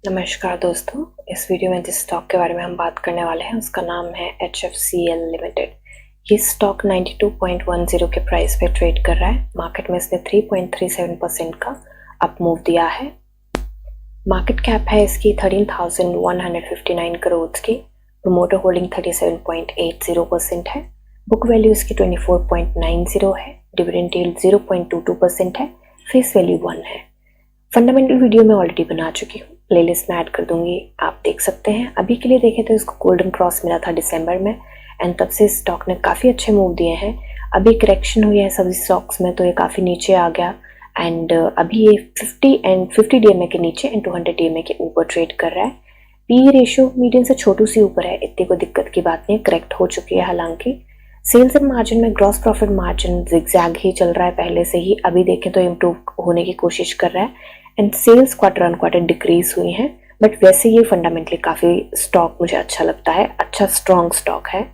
नमस्कार दोस्तों, इस वीडियो में जिस स्टॉक के बारे में हम बात करने वाले हैं उसका नाम है HFCL लिमिटेड। ये स्टॉक 92.10 के प्राइस पे ट्रेड कर रहा है। मार्केट में इसने 3.37% का अप मूव दिया है। मार्केट कैप है इसकी 13,159 करोड़ की। प्रोमोटर होल्डिंग 37.80% है। बुक वैल्यू इसकी 24.90 है। डिविडेंड यील्ड 0.22% है। फेस वैल्यू 1 है। फंडामेंटल वीडियो मैं ऑलरेडी बना चुकी हूँ, प्लेलिस्ट में ऐड कर दूंगी, आप देख सकते हैं। अभी के लिए देखें तो इसको गोल्डन क्रॉस मिला था दिसंबर में एंड तब से स्टॉक ने काफ़ी अच्छे मूव दिए हैं। अभी करेक्शन हुई है सभी स्टॉक्स में तो ये काफ़ी नीचे आ गया एंड अभी ये 50 DMA के नीचे एंड 200 DMA के ऊपर ट्रेड कर रहा है। पी रेशियो मीडियन से छोटू सी ऊपर है, इतनी कोई दिक्कत की बात नहीं, करेक्ट हो चुकी है। हालांकि सेल्स एंड मार्जिन में ग्रॉस प्रॉफिट मार्जिन जिगजैग ही चल रहा है पहले से ही, अभी देखें तो इम्प्रूव होने की कोशिश कर रहा है and sales quarter on quarter decrease हुई हैं। बट वैसे ये फंडामेंटली काफ़ी स्टॉक मुझे अच्छा लगता है, अच्छा स्ट्रॉन्ग स्टॉक है।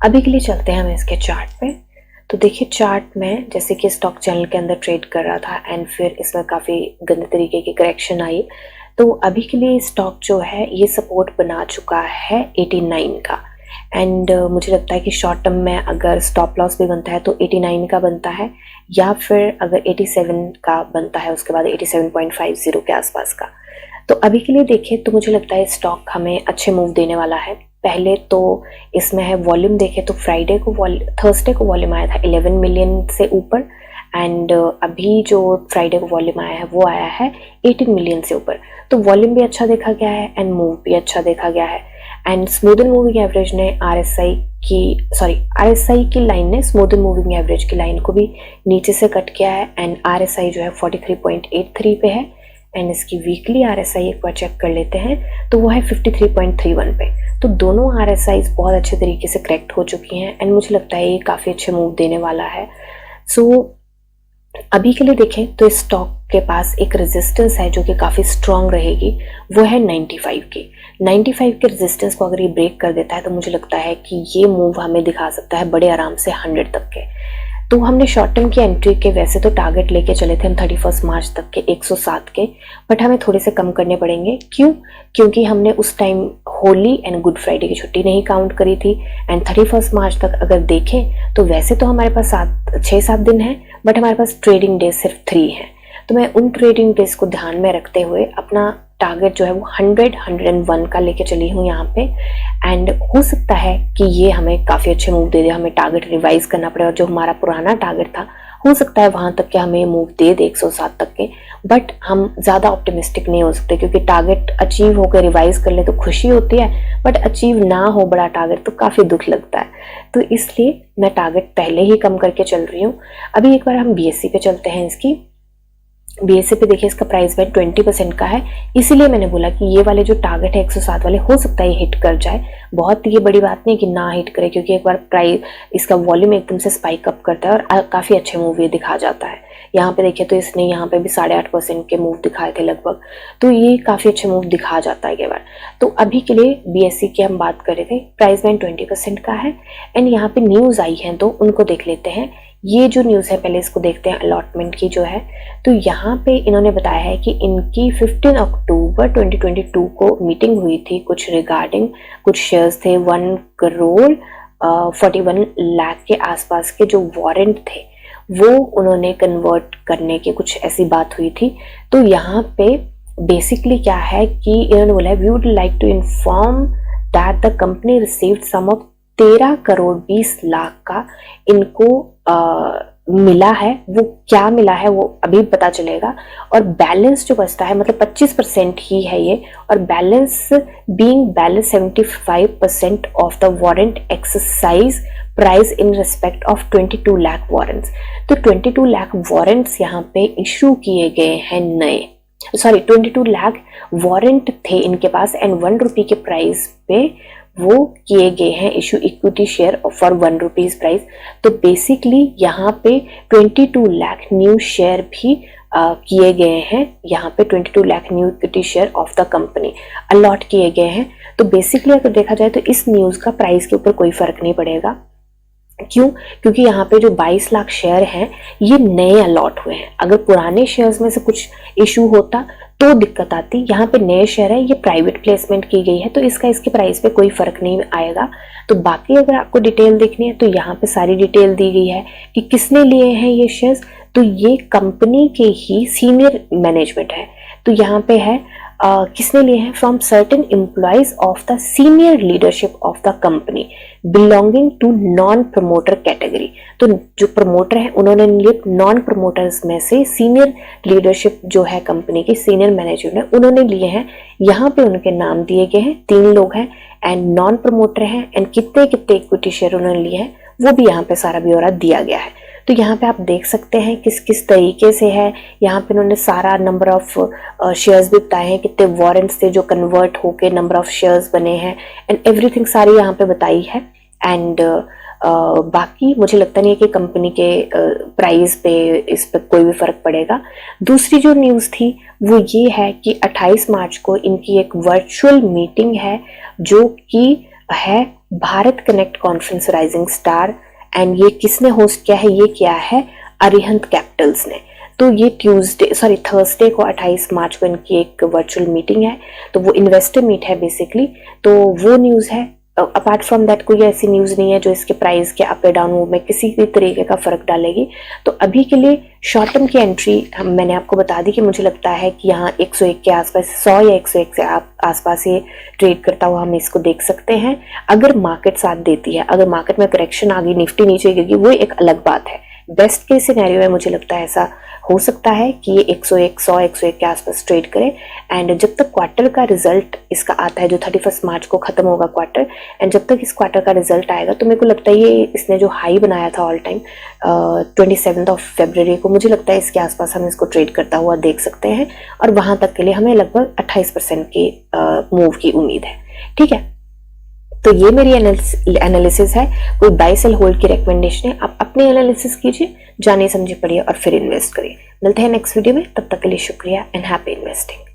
अभी के लिए चलते हैं हम इसके चार्ट पे। तो देखिए चार्ट में जैसे कि स्टॉक चैनल के अंदर ट्रेड कर रहा था एंड फिर इसमें काफ़ी गंदे तरीके की करेक्शन आई, तो अभी के लिए स्टॉक जो है ये सपोर्ट बना चुका है 89 का एंड मुझे लगता है कि शॉर्ट टर्म में अगर स्टॉप लॉस भी बनता है तो 89 का बनता है या फिर अगर 87 का बनता है उसके बाद 87.50 के आसपास का। तो अभी के लिए देखें तो मुझे लगता है स्टॉक हमें अच्छे मूव देने वाला है। पहले तो इसमें है वॉल्यूम, देखें तो थर्सडे को वॉल्यूम आया था 11 मिलियन से ऊपर एंड अभी जो फ्राइडे को वॉल्यूम आया है वो आया है 18 मिलियन से ऊपर। तो वॉल्यूम भी अच्छा देखा गया है एंड मूव भी अच्छा देखा गया है and smooth and moving average ने RSI की लाइन ने स्मूथ एंड मूविंग एवरेज की लाइन को भी नीचे से कट किया है एंड RSI जो है 43.83 पे है एंड इसकी वीकली RSI एक बार चेक कर लेते हैं तो वो है 53.31 पे। तो दोनों RSIs बहुत अच्छे तरीके से करेक्ट हो चुकी हैं एंड मुझे लगता है ये काफ़ी अच्छे मूव देने वाला है। सो अभी के लिए देखें तो इस स्टॉक के पास एक रेजिस्टेंस है जो कि काफ़ी स्ट्रांग रहेगी, वो है 95 की। 95 के रेजिस्टेंस को अगर ये ब्रेक कर देता है तो मुझे लगता है कि ये मूव हमें दिखा सकता है बड़े आराम से 100 तक के। तो हमने शॉर्ट टर्म की एंट्री के वैसे तो टारगेट लेके चले थे हम 31 मार्च तक के 107 के, बट हमें थोड़े से कम करने पड़ेंगे। क्यों? क्योंकि हमने उस time Holi and good Friday की छुट्टी नहीं काउंट करी थी एंड 31 मार्च तक अगर देखें तो वैसे तो हमारे पास 6-7 दिन है बट हमारे पास ट्रेडिंग डेज सिर्फ 3 हैं। तो मैं उन ट्रेडिंग डेज को ध्यान में रखते हुए अपना टारगेट जो है वो 101 का लेके चली हूँ यहाँ पे एंड हो सकता है कि ये हमें काफ़ी अच्छे मूव दे दे। हमें टारगेट रिवाइज करना पड़े और जो हमारा पुराना टारगेट था हो सकता है वहाँ तक के हमें मूव दे 107 तक के, बट हम ज़्यादा ऑप्टिमिस्टिक नहीं हो सकते क्योंकि टारगेट अचीव होकर रिवाइज कर ले तो खुशी होती है बट अचीव ना हो बड़ा टारगेट तो काफ़ी दुख लगता है। तो इसलिए मैं टारगेट पहले ही कम करके चल रही हूँ। अभी एक बार हम BSE पे चलते हैं। इसकी BSE पे देखिए इसका प्राइस बैंड 20% का है, इसीलिए मैंने बोला कि ये वाले जो टारगेट है 107 वाले हो सकता है ये हिट कर जाए। बहुत ये बड़ी बात नहीं कि ना हिट करे क्योंकि एक बार प्राइस इसका वॉल्यूम एकदम से स्पाइक अप करता है और काफ़ी अच्छे मूव ये दिखा जाता है। यहाँ पे देखिए तो इसने यहाँ पे भी 8.5% के मूव दिखाए थे लगभग, तो ये काफ़ी अच्छे मूव दिखा जाता है एक बार। तो अभी के लिए BSE की हम बात कर रहे थे, प्राइस बैंड 20% का है एंड यहाँ पे न्यूज़ आई है तो उनको देख लेते हैं। ये जो न्यूज़ है पहले इसको देखते हैं अलॉटमेंट की जो है। तो यहाँ पे इन्होंने बताया है कि इनकी 15 अक्टूबर 2022 को मीटिंग हुई थी कुछ रिगार्डिंग कुछ शेयर्स थे 1 करोड़ 41 लाख के आसपास के जो वारंट थे वो उन्होंने कन्वर्ट करने की कुछ ऐसी बात हुई थी। तो यहाँ पे बेसिकली क्या है कि इन्होंने बोला है we would like to inform that the company received some of 13 crore 20 lakh का इनको मिला है। वो क्या मिला है वो अभी पता चलेगा और बैलेंस जो बचता है मतलब 25% ही है ये और balance being balance 75% of the warrant exercise price in respect of 22 lakh warrants. तो 22 लाख वारंट्स यहाँ पे इशू किए गए हैं नए, 22 लाख वारंट थे इनके पास एंड 1 रुपये के प्राइस पे वो किए गए हैं issue equity share for 1 rupees price. तो बेसिकली यहाँ पे 22 लाख न्यू शेयर भी किए गए हैं, यहाँ पे 22 lakh new equity share of the company allot किए गए हैं। तो बेसिकली अगर देखा जाए तो इस न्यूज़ का प्राइस के ऊपर कोई फर्क नहीं पड़ेगा। क्यों? क्योंकि यहाँ पे जो 22 लाख शेयर हैं ये नए अलॉट हुए हैं। अगर पुराने शेयर्स में से कुछ इशू होता तो दिक्कत आती। यहाँ पे नए शेयर है, ये प्राइवेट प्लेसमेंट की गई है, तो इसके प्राइस पे कोई फर्क नहीं आएगा। तो बाकी अगर आपको डिटेल देखनी है तो यहाँ पे सारी डिटेल दी गई है कि किसने लिए हैं ये शेयर्स। तो ये कंपनी के ही सीनियर मैनेजमेंट है। तो यहाँ पे है किसने लिए हैं, from certain employees of the senior leadership of the company belonging to non promoter category. तो जो प्रमोटर है उन्होंने लिए, नॉन प्रमोटर्स में से सीनियर लीडरशिप जो है कंपनी की, सीनियर मैनेजमेंट है, उन्होंने लिए हैं। यहाँ पे उनके नाम दिए गए हैं, 3 लोग हैं एंड नॉन प्रमोटर हैं, एंड कितने कितने इक्विटी शेयर उन्होंने लिए हैं वो भी यहाँ पे सारा ब्यौरा दिया गया है। तो यहाँ पे आप देख सकते हैं किस किस तरीके से है। यहाँ पे उन्होंने सारा नंबर ऑफ शेयर्स भी बताए हैं, कितने वारंट्स थे जो कन्वर्ट होके नंबर ऑफ शेयर्स बने हैं, एंड एवरीथिंग सारी यहाँ पे बताई है। एंड बाकी मुझे लगता नहीं है कि कंपनी के प्राइस पे इस पर कोई भी फर्क पड़ेगा। दूसरी जो न्यूज़ थी वो ये है कि 28 मार्च को इनकी एक वर्चुअल मीटिंग है जो कि है Bharat connect conference rising star, and ये किसने होस्ट किया है, ये किया है अरिहंत कैपिटल्स ने। तो ये थर्सडे को 28 मार्च को इनकी एक वर्चुअल मीटिंग है, तो वो इन्वेस्टर मीट है बेसिकली। तो वो न्यूज़ है। अपार्ट फ्रॉम दैट कोई ऐसी न्यूज़ नहीं है जो इसके प्राइस के अप एंड डाउन में किसी भी तरीके का फर्क डालेगी। तो अभी के लिए शॉर्ट टर्म की एंट्री मैंने आपको बता दी कि मुझे लगता है कि यहाँ 101 के आसपास, 100 या 101 से आसपास ये ट्रेड करता हुआ हम इसको देख सकते हैं अगर मार्केट साथ देती है। अगर मार्केट में करेक्शन आ गई, निफ्टी नीचे गिर गई, वो एक अलग बात है। बेस्ट केस सिनेरियो में मुझे लगता है ऐसा हो सकता है कि ये 101, 100, 101 के आसपास ट्रेड करे। एंड जब तक क्वार्टर का रिजल्ट इसका आता है, जो 31 मार्च को खत्म होगा क्वार्टर, एंड जब तक इस क्वार्टर का रिजल्ट आएगा, तो मेरे को लगता है ये इसने जो हाई बनाया था ऑल टाइम 27 फरवरी को, मुझे लगता है इसके आसपास हम इसको ट्रेड करता हुआ देख सकते हैं। और वहां तक के लिए हमें लगभग 28% की मूव की उम्मीद है। ठीक है, तो ये मेरी एनालिसिस है, कोई बाय सेल होल्ड की रिकमेंडेशन है। आप अपनी एनालिसिस कीजिए, जाने समझे पढ़िए और फिर इन्वेस्ट करिए। मिलते हैं नेक्स्ट वीडियो में, तब तक के लिए शुक्रिया एंड हैप्पी इन्वेस्टिंग।